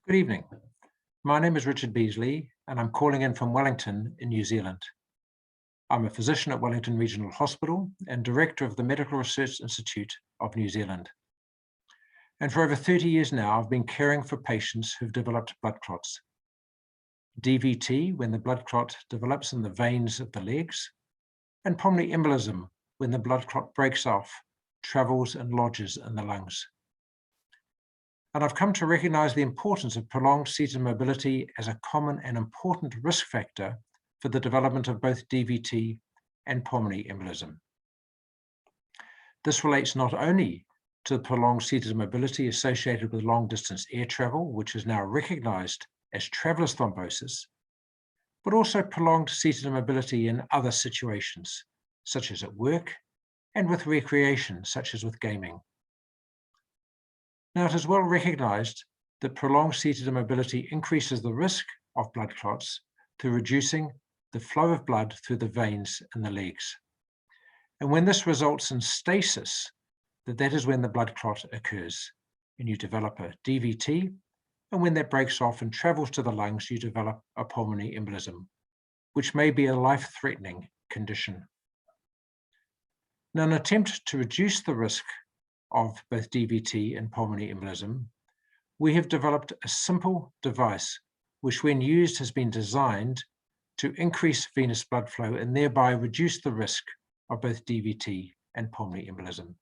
Good evening. My name is Richard Beasley, and I'm calling in from Wellington in New Zealand. I'm a physician at Wellington Regional Hospital and director of the Medical Research Institute of New Zealand. And for over 30 years now, I've been caring for patients who've developed blood clots. DVT, when the blood clot develops in the veins of the legs, and pulmonary embolism, when the blood clot breaks off, travels and lodges in the lungs. And I've come to recognize the importance of prolonged seated mobility as a common and important risk factor for the development of both DVT and pulmonary embolism. This relates not only to the prolonged seated mobility associated with long-distance air travel, which is now recognized as traveler's thrombosis, but also prolonged seated mobility in other situations, such as at work and with recreation, such as with gaming. Now, it is well recognized that prolonged seated immobility increases the risk of blood clots through reducing the flow of blood through the veins in the legs. And when this results in stasis, that is when the blood clot occurs and you develop a DVT, and when that breaks off and travels to the lungs, you develop a pulmonary embolism, which may be a life-threatening condition. Now, in an attempt to reduce the risk of both DVT and pulmonary embolism, we have developed a simple device which, when used, has been designed to increase venous blood flow and thereby reduce the risk of both DVT and pulmonary embolism.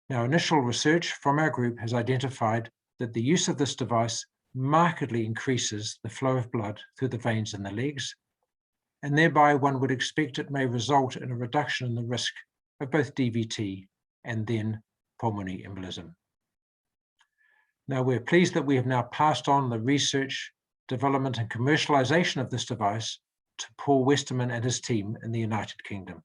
Now, initial research from our group has identified that the use of this device markedly increases the flow of blood through the veins in the legs, and thereby one would expect it may result in a reduction in the risk of both DVT and then pulmonary embolism. Now, we're pleased that we have now passed on the research, development and commercialization of this device to Paul Westerman and his team in the United Kingdom.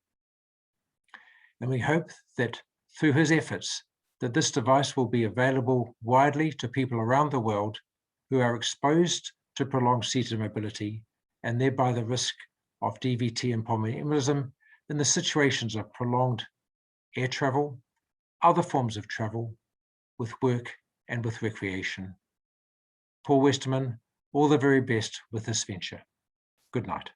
And we hope that through his efforts, that this device will be available widely to people around the world who are exposed to prolonged seated mobility and thereby the risk of DVT and pulmonary embolism in the situations of prolonged air travel, other forms of travel, with work and with recreation. Paul Westerman, all the very best with this venture. Good night.